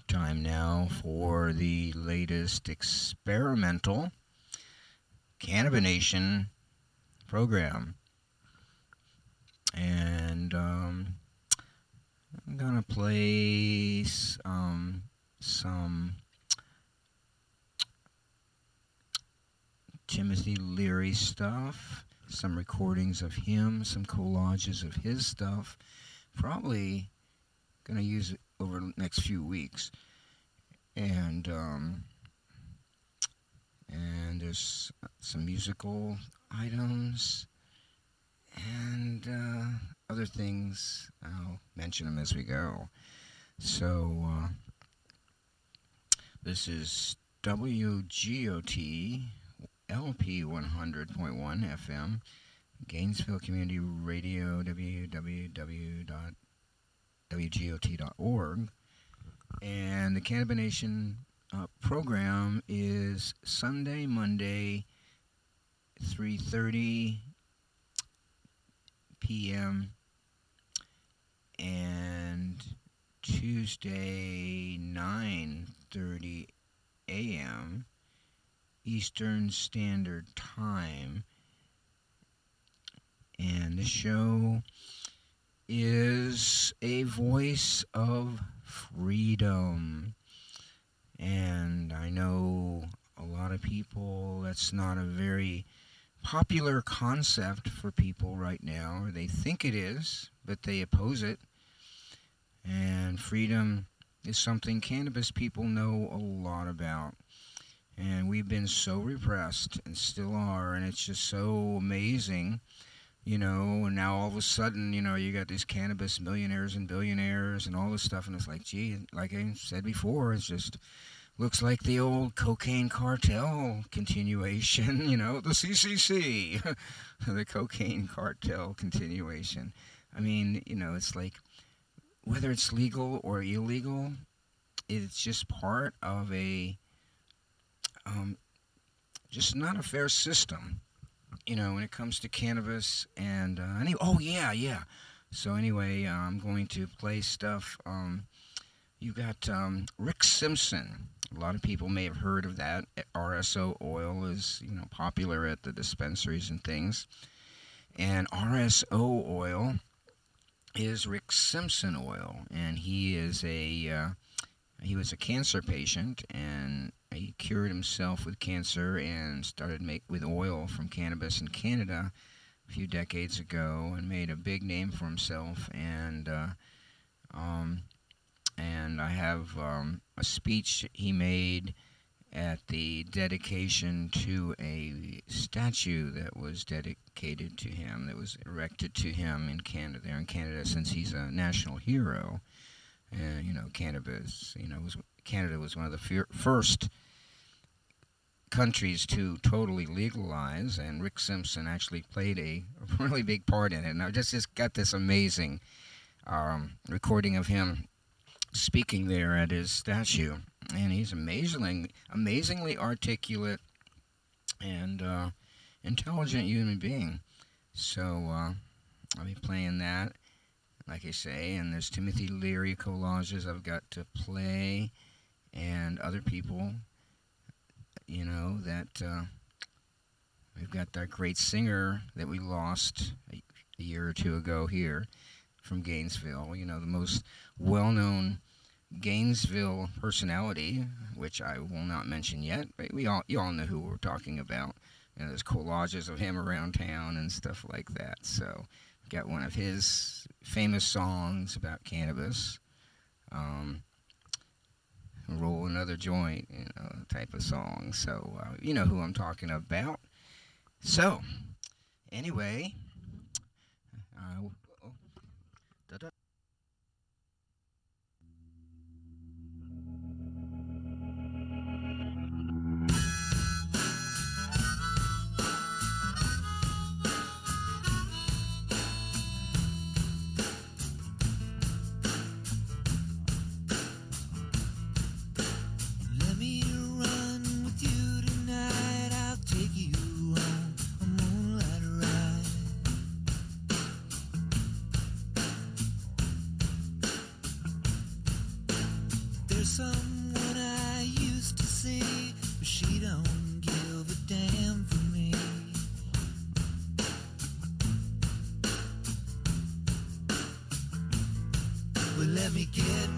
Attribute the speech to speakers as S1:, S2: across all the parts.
S1: Time now for the latest experimental cannabination program. And I'm going to play some Timothy Leary stuff, some recordings of him, some collages of his stuff. Probably going to use it over the next few weeks. And there's some musical items and other things. I'll mention them as we go. So this is WGOT LP 100.1 FM, Gainesville Community Radio, www.wgot.org. And the cannabination program is Sunday, Monday, 3:30 p.m. and Tuesday, 9:30 a.m. Eastern Standard Time. And the show is a voice of freedom. And I know a lot of people, that's not a very popular concept for people right now. They think it is, but they oppose it. And freedom is something cannabis people know a lot about. And we've been so repressed and still are, and it's just so amazing. And now all of a sudden, you got these cannabis millionaires and billionaires and all this stuff, and it's like, gee, like I said before, it's just looks like the old cocaine cartel continuation, the CCC, the cocaine cartel continuation. I mean, it's like, whether it's legal or illegal, it's just part of a, just not a fair system. When it comes to cannabis and So anyway, I'm going to play stuff. You got Rick Simpson. A lot of people may have heard of that. RSO oil is popular at the dispensaries and things. And RSO oil is Rick Simpson oil, and he was a cancer patient, and he cured himself with cancer and started with oil from cannabis in Canada a few decades ago and made a big name for himself. And I have a speech he made at the dedication to a statue that was dedicated to him, that was erected to him in Canada, there in Canada, since he's a national hero. And, cannabis, Canada was one of the first countries to totally legalize, and Rick Simpson actually played a really big part in it. And I just got this amazing recording of him speaking there at his statue, and he's amazingly articulate and intelligent human being. So I'll be playing that, like I say, and there's Timothy Leary collages I've got to play, and other people, that we've got that great singer that we lost a year or two ago here from Gainesville, the most well-known Gainesville personality, which I will not mention yet, but you all know who we're talking about. There's collages of him around town and stuff like that. So got one of his famous songs about cannabis, roll another joint, type of song. So you know who I'm talking about. So anyway,
S2: Let me run with you tonight. I'll take you on a moonlight ride. There's someone I used to see, but she don't give a damn for me. Well, let me get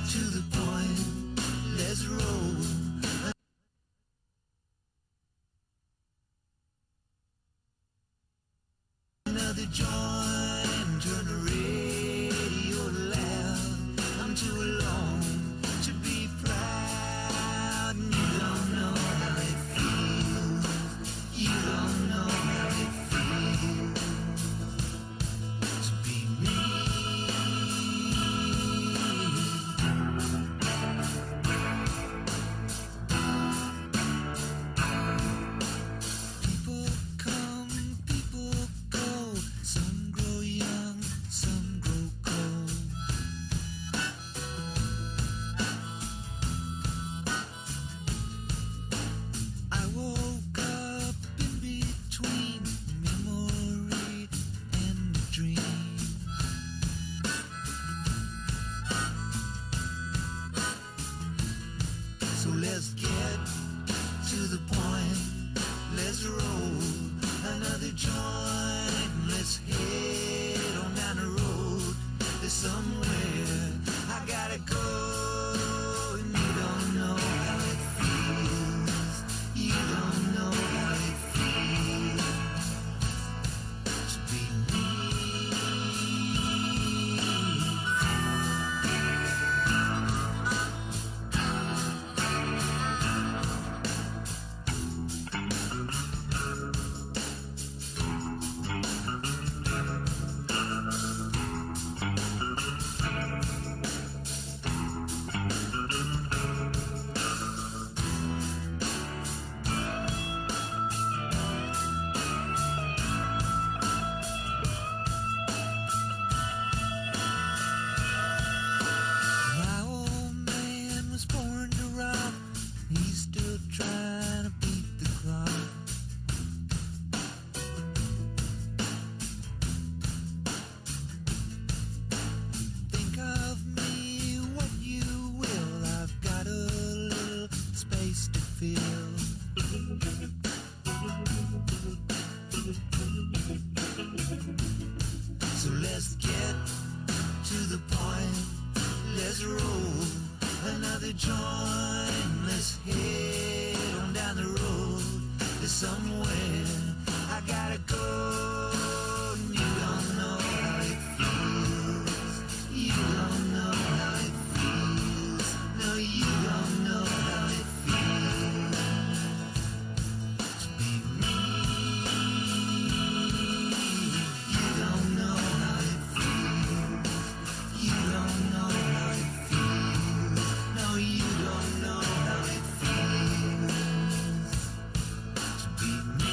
S2: to the point. Let's roll. Another joint, turn the radio loud. I'm too alone to be proud. And you don't know how it feels. You don't know how it feels to be me. People come, people go. Some grow young, some grow cold. I woke up in between memory and a dream. So let's get to the point. Let's roll another joint. Let's head on down the road. There's somewhere I gotta go. And you don't know how it feels. You don't know how it feels to be me. My old man was born to rock. He's still trying to beat the clock. Think of me what you will. I've got a little space to fill. So let's get to the point. Let's roll another joint. Let's head on down the road. There's somewhere I gotta go. And you don't know how it feels. You don't know how it feels. No, you don't know how it feels to be me. You don't know how it feels. You don't know how it feels. No, you don't know how it feels to be me.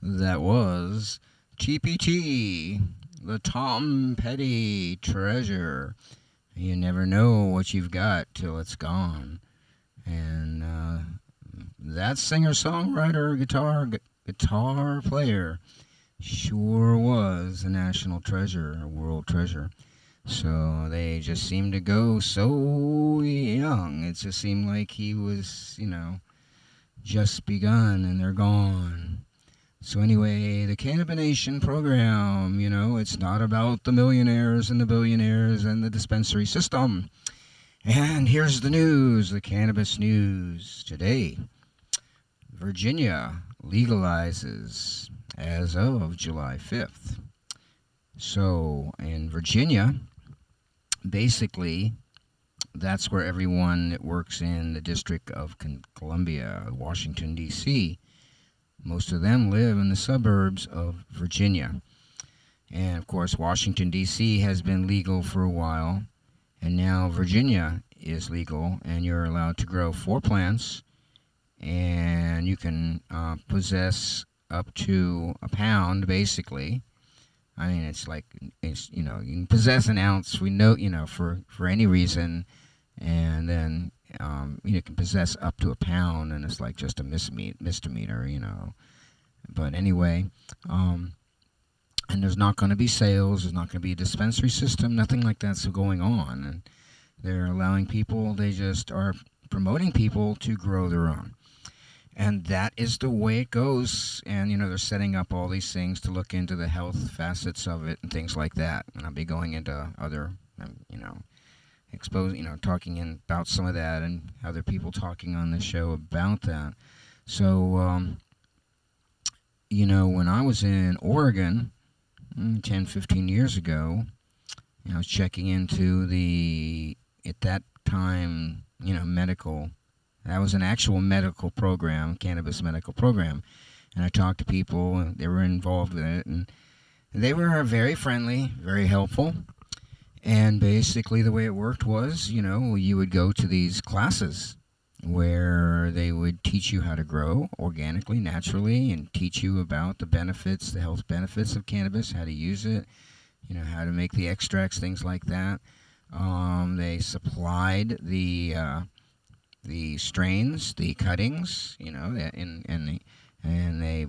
S1: That was TPT, the Tom Petty Treasure. You never know what you've got till it's gone. And that singer-songwriter, guitar player, sure was a national treasure, a world treasure. So they just seemed to go so young. It just seemed like he was, just begun and they're gone. So anyway, the cannabination program, it's not about the millionaires and the billionaires and the dispensary system. And here's the news, the cannabis news today. Virginia legalizes as of July 5th. So in Virginia, basically, that's where everyone that works in the District of Columbia, Washington, D.C., most of them live in the suburbs of Virginia. And of course, Washington, D.C. has been legal for a while, and now Virginia is legal, and you're allowed to grow 4 plants, and you can possess up to a pound, basically. I mean, you can possess an ounce, we know, for any reason, and then you can possess up to a pound, and it's like just a misdemeanor. But anyway, and there's not going to be sales, there's not going to be a dispensary system, nothing like that's going on. And they're allowing people, they just are promoting people to grow their own. And that is the way it goes. And, they're setting up all these things to look into the health facets of it and things like that. And I'll be going into other, talking about some of that and other people talking on the show about that. So, when I was in Oregon 10, 15 years ago, I was checking into at that time, medical. That was an actual medical program, cannabis medical program. And I talked to people, and they were involved in it, and they were very friendly, very helpful. And basically the way it worked was, you would go to these classes where they would teach you how to grow organically, naturally, and teach you about the benefits, the health benefits of cannabis, how to use it, how to make the extracts, things like that. They supplied the strains, the cuttings, and they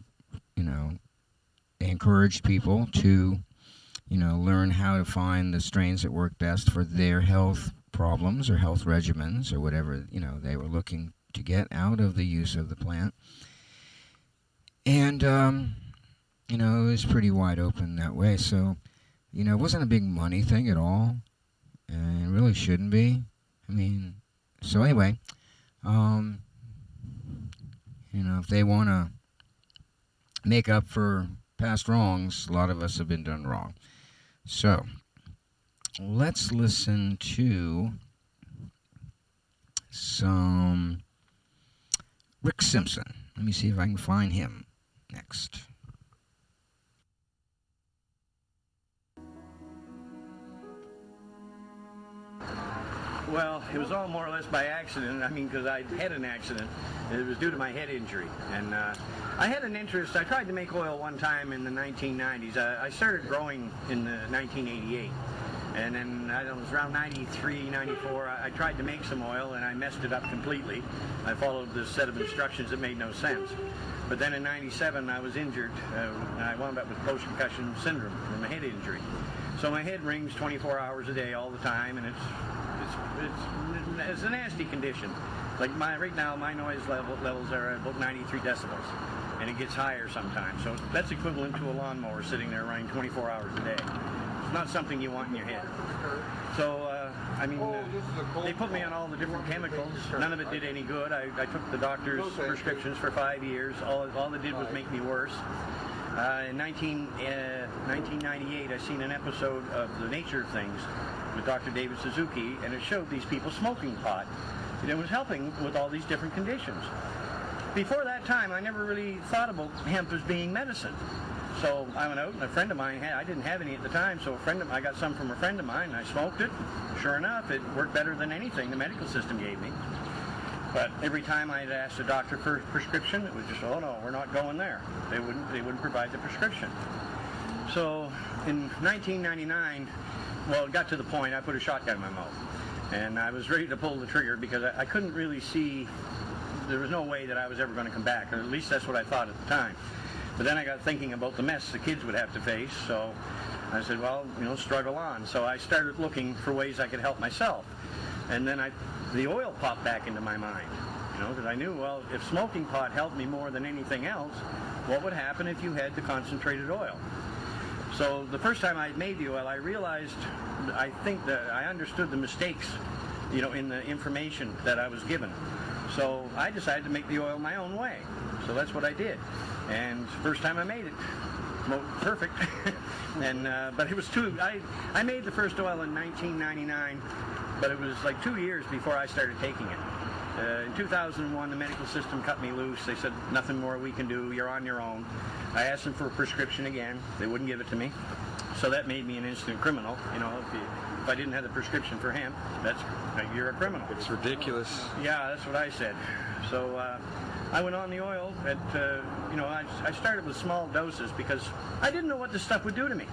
S1: encouraged people to, learn how to find the strains that work best for their health problems or health regimens or whatever, they were looking to get out of the use of the plant. And, it was pretty wide open that way. So, it wasn't a big money thing at all. And it really shouldn't be. I mean, so anyway, if they want to make up for past wrongs, a lot of us have been done wrong. So, let's listen to some Rick Simpson. Let me see if I can find him next.
S3: Well, it was all more or less by accident. I mean, because I had an accident. It was due to my head injury. And I had an interest. I tried to make oil one time in the 1990s. I started growing in 1988. And then it was around 93, 94, I tried to make some oil, and I messed it up completely. I followed this set of instructions that made no sense. But then in 97, I was injured. I wound up with post-concussion syndrome from a head injury. So my head rings 24 hours a day all the time, and it's a nasty condition. Like right now, my noise levels are about 93 decibels, and it gets higher sometimes. So that's equivalent to a lawnmower sitting there running 24 hours a day. It's not something you want in your head. So, they put me on all the different chemicals. None of it did any good. I took the doctor's prescriptions for 5 years. All it did was make me worse. In 1998, I seen an episode of The Nature of Things with Dr. David Suzuki, and it showed these people smoking pot. And it was helping with all these different conditions. Before that time, I never really thought about hemp as being medicine. So I went out, and a friend of mine I didn't have any at the time, so I got some from a friend of mine, and I smoked it. Sure enough, it worked better than anything the medical system gave me. But every time I'd asked a doctor for a prescription, it was just, oh no, we're not going there. They wouldn't provide the prescription. So in 1999, well, it got to the point I put a shotgun in my mouth. And I was ready to pull the trigger because I couldn't really see, there was no way that I was ever going to come back, or at least that's what I thought at the time. But then I got thinking about the mess the kids would have to face, so I said, well, struggle on. So I started looking for ways I could help myself. And then the oil popped back into my mind, because I knew, well, if smoking pot helped me more than anything else, what would happen if you had the concentrated oil. So the first time I made the oil, I realized, I think that I understood the mistakes, in the information that I was given. So I decided to make the oil my own way. So that's what I did. And first time I made it, perfect. And but it was I made the first oil in 1999, but it was like 2 years before I started taking it. In 2001, the medical system cut me loose. They said, nothing more we can do, you're on your own. I asked them for a prescription again. They wouldn't give it to me. So that made me an instant criminal. If I didn't have the prescription for hemp, you're a criminal.
S4: It's ridiculous.
S3: Yeah, that's what I said. So I went on the oil. I started with small doses because I didn't know what this stuff would do to me.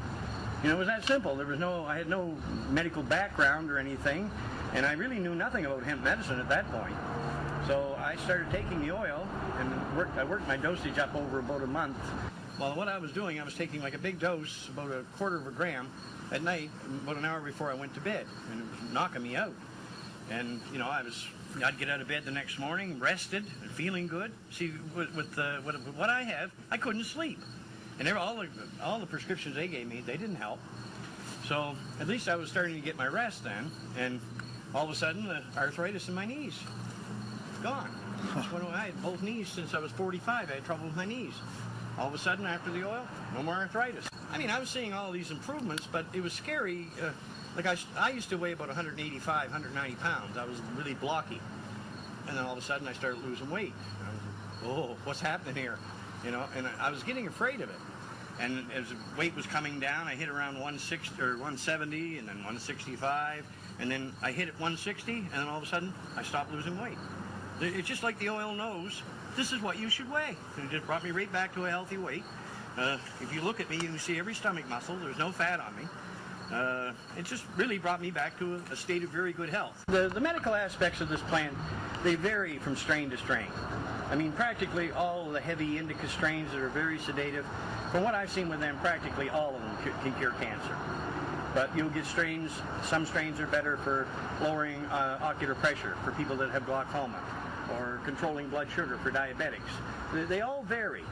S3: It was that simple. I had no medical background or anything, and I really knew nothing about hemp medicine at that point. So I started taking the oil, and I worked my dosage up over about a month. Well, what I was doing, I was taking like a big dose, about a quarter of a gram, at night, about an hour before I went to bed, and it was knocking me out. And I'd get out of bed the next morning, rested, and feeling good. See, with what I have, I couldn't sleep, and all the prescriptions they gave me, they didn't help. So at least I was starting to get my rest then, and all of a sudden, the arthritis in my knees, gone. I had both knees since I was 45. I had trouble with my knees. All of a sudden, after the oil, no more arthritis. I was seeing all these improvements, but it was scary. I used to weigh about 185, 190 pounds. I was really blocky. And then all of a sudden, I started losing weight. I was like, what's happening here? And I was getting afraid of it. And as the weight was coming down, I hit around 160 or 170, and then 165, and then I hit at 160, and then all of a sudden, I stopped losing weight. It's just like the oil knows, this is what you should weigh. It just brought me right back to a healthy weight. If you look at me, you can see every stomach muscle. There's no fat on me. It just really brought me back to a state of very good health. The medical aspects of this plant, they vary from strain to strain. Practically all of the heavy indica strains that are very sedative, from what I've seen with them, practically all of them can cure cancer. But you'll get some strains are better for lowering ocular pressure for people that have glaucoma, or controlling blood sugar for diabetics. They all vary.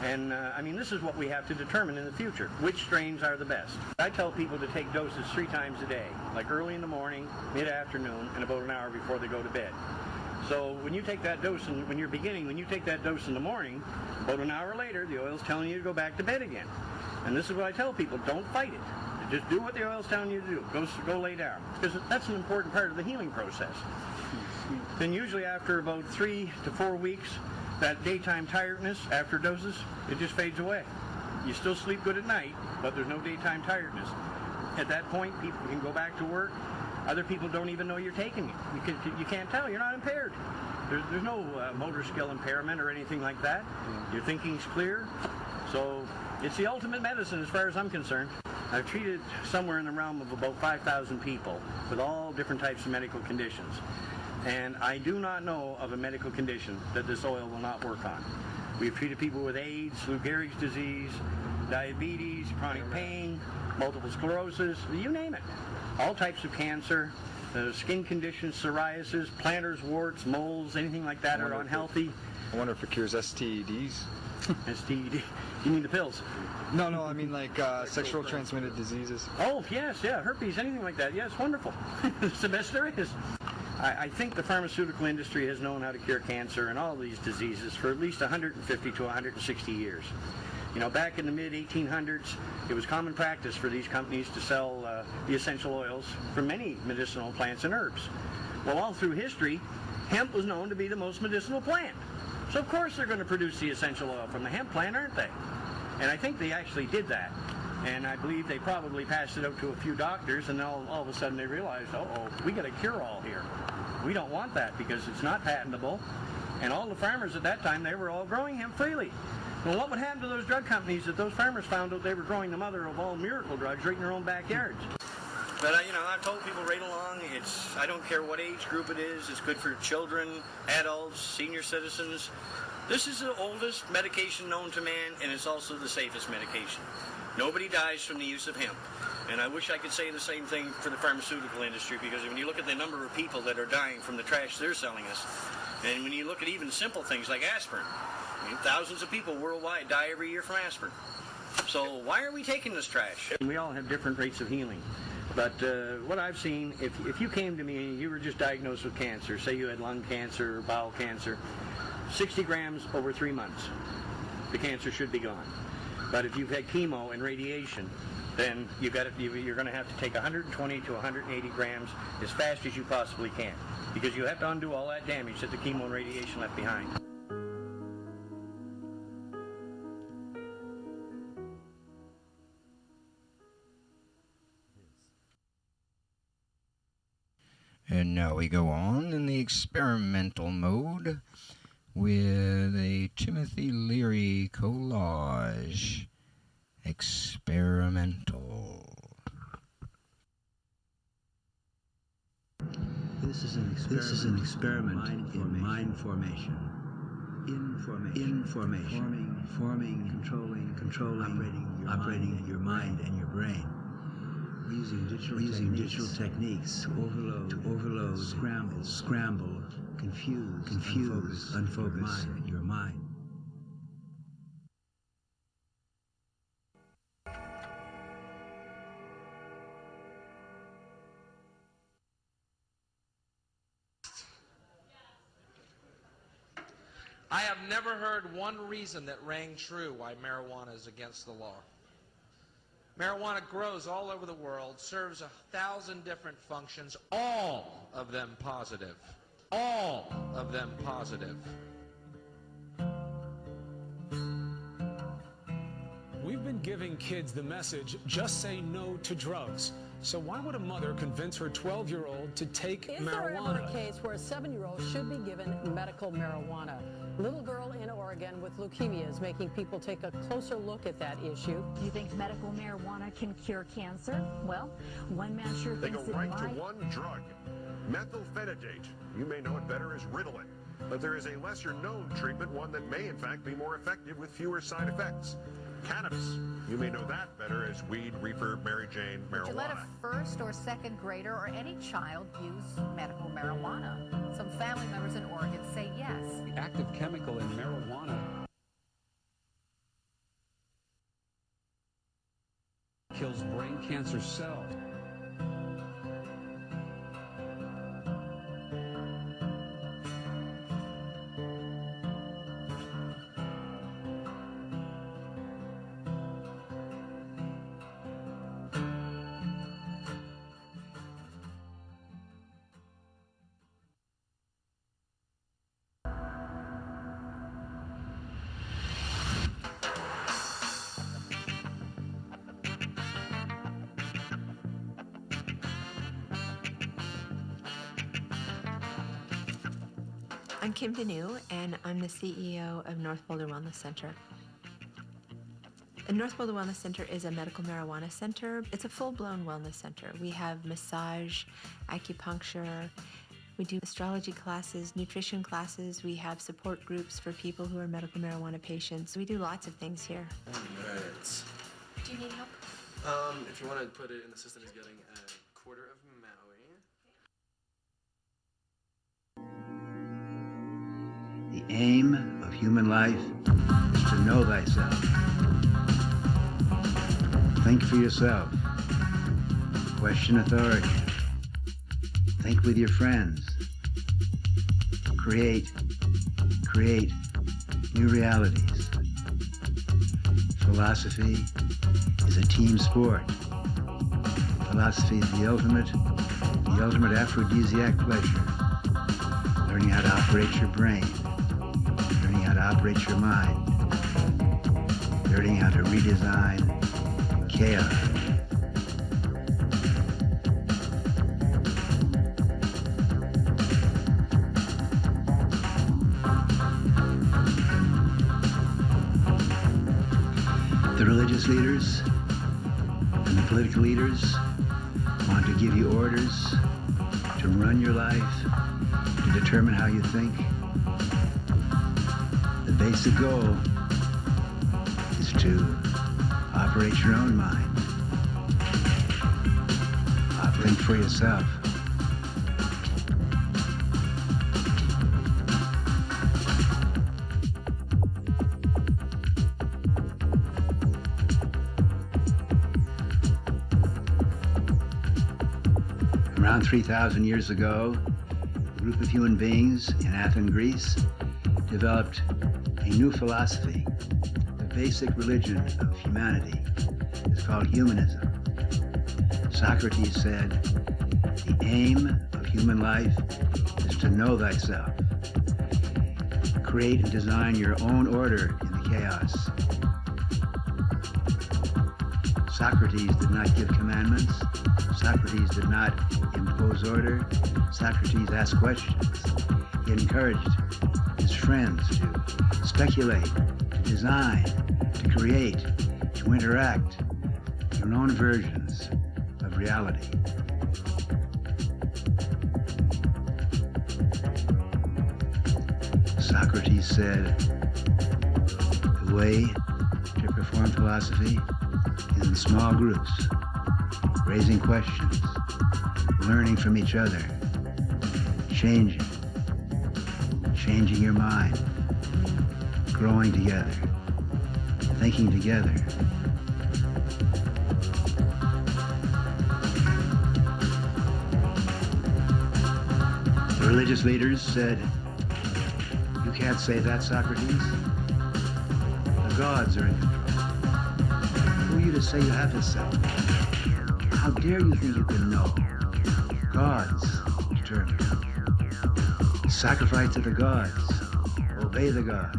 S3: And this is what we have to determine in the future, which strains are the best. I tell people to take doses 3 times a day, like early in the morning, mid-afternoon, and about an hour before they go to bed. So when you take that dose, when you take that dose in the morning, about an hour later, the oil's telling you to go back to bed again. And this is what I tell people, don't fight it. Just do what the oil's telling you to do. Go lay down. Because that's an important part of the healing process. Then usually after about 3 to 4 weeks, that daytime tiredness after doses, it just fades away. You still sleep good at night, but there's no daytime tiredness. At that point, people can go back to work. Other people don't even know you're taking it. You can't tell. You're not impaired. There's no motor skill impairment or anything like that. Your thinking's clear. So it's the ultimate medicine as far as I'm concerned. I've treated somewhere in the realm of about 5,000 people with all different types of medical conditions. And I do not know of a medical condition that this oil will not work on. We've treated people with AIDS, Lou Gehrig's disease, diabetes, chronic pain, multiple sclerosis, you name it. All types of cancer, skin conditions, psoriasis, plantar warts, moles, anything like that are unhealthy.
S4: I wonder if it cures STDs.
S3: STD? You mean the pills?
S4: No, I mean like sexual transmitted diseases.
S3: Oh, yes, herpes, anything like that. Yes, wonderful. It's the best there is. I think the pharmaceutical industry has known how to cure cancer and all these diseases for at least 150 to 160 years. Back in the mid-1800s, it was common practice for these companies to sell the essential oils from many medicinal plants and herbs. Well, all through history, hemp was known to be the most medicinal plant. So of course they're going to produce the essential oil from the hemp plant, aren't they? And I think they actually did that. And I believe they probably passed it out to a few doctors, and all of a sudden they realized, we got a cure-all here. We don't want that because it's not patentable. And all the farmers at that time, they were all growing hemp freely. Well, what would happen to those drug companies if those farmers found out they were growing the mother of all miracle drugs right in their own backyards? But, I've told people right along, I don't care what age group it is, it's good for children, adults, senior citizens. This is the oldest medication known to man, and it's also the safest medication. Nobody dies from the use of hemp. And I wish I could say the same thing for the pharmaceutical industry, because when you look at the number of people that are dying from the trash they're selling us, and when you look at even simple things like aspirin, I mean, thousands of people worldwide die every year from aspirin. So why are we taking this trash? We all have different rates of healing. But what I've seen, if you came to me and you were just diagnosed with cancer, say you had lung cancer or bowel cancer, 60 grams over 3 months, the cancer should be gone. But if you've had chemo and radiation, then you're going to have to take 120 to 180 grams as fast as you possibly can, because you have to undo all that damage that the chemo and radiation left behind.
S1: And now we go on in the experimental mode with a Timothy Leary collage. Experimental.
S5: This is an experiment in mind formation. Information. Forming, controlling, operating your mind and your brain. Using digital techniques to overload, scramble, confuse, unfocus your mind.
S6: I have never heard one reason that rang true why marijuana is against the law. Marijuana grows all over the world, serves 1,000 different functions, all of them positive. All of them positive.
S7: We've been giving kids the message, just say no to drugs. So why would a mother convince her 12-year-old to take marijuana?
S8: Is there ever a case where a 7-year-old should be given medical marijuana? Little girl in Oregon with leukemia is making people take a closer look at that issue.
S9: Do you think medical marijuana can cure cancer? Well, one man sure
S10: They
S9: thinks
S10: go
S9: it
S10: right
S9: might.
S10: to one drug, methylphenidate. You may know it better as Ritalin. But there is a lesser-known treatment, one that may, in fact, be more effective with fewer side effects. Cannabis. You may know that better as weed, reefer, Mary Jane, marijuana.
S11: Would you let a first or second grader or any child use medical marijuana? Some family members in Oregon say yes.
S12: The active chemical in marijuana kills brain cancer cells.
S13: I'm Kim Denew, and I'm the CEO of North Boulder Wellness Center. The North Boulder Wellness Center is a medical marijuana center. It's a full-blown wellness center. We have massage, acupuncture, we do astrology classes, nutrition classes. We have support groups for people who are medical marijuana patients. We do lots of things here.
S14: Alright.
S13: Do you need help?
S14: If you want to put it in the system, he's getting a quarter of Maui.
S5: The aim of human life is to know thyself. Think for yourself. Question authority. Think with your friends. Create new realities. Philosophy is a team sport. Philosophy is the ultimate aphrodisiac pleasure. Learning how to operate your brain. Learning how to operate your mind. Learning how to redesign chaos. The religious leaders and the political leaders want to give you orders to run your life, to determine how you think. The basic goal is to operate your own mind. think for yourself. Around 3,000 years ago, a group of human beings in Athens, Greece, developed a new philosophy. The basic religion of humanity is called humanism. Socrates said, the aim of human life is to know thyself. Create and design your own order in the chaos. Socrates did not give commandments. Socrates did not impose order. Socrates asked questions. He encouraged his friends to speculate, to design, to create, to interact their own versions of reality. Socrates said, the way to perform philosophy is in small groups, raising questions, learning from each other, changing your mind, growing together, thinking together. The religious leaders said, you can't say that, Socrates. The gods are in control. Who are you to say you have to say? How dare you think you can know? Gods determine. Sacrifice to the gods. Obey the gods.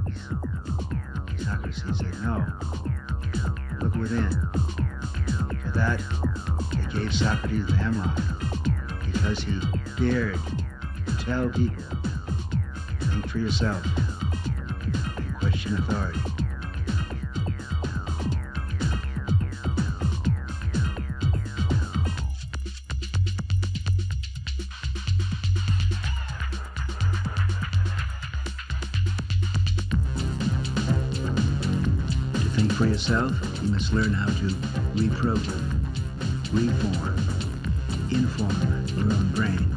S5: Socrates said, no. Look within. For that, they gave Socrates the hemlock, because he dared to tell people, think for yourself and question authority. For yourself, you must learn how to reprogram, reform, inform your own brain.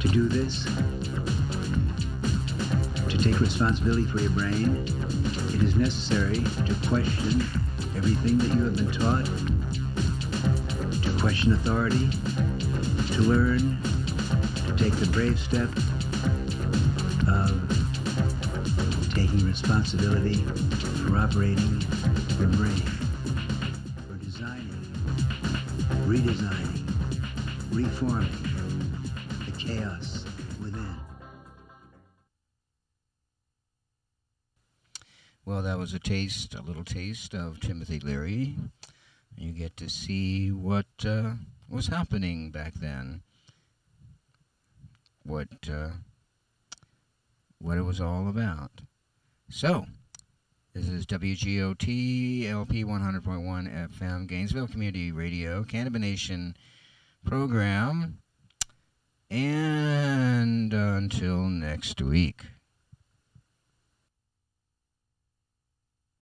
S5: To do this, to take responsibility for your brain, it is necessary to question everything that you have been taught, to question authority, to learn, to take the brave step of taking responsibility for operating your brain, for designing, redesigning, reforming the chaos within.
S1: Well, that was a little taste of Timothy Leary. You get to see what was happening back then, what it was all about. So, this is WGOT LP 100.1 FM, Gainesville Community Radio, Cannabination program. And until next week.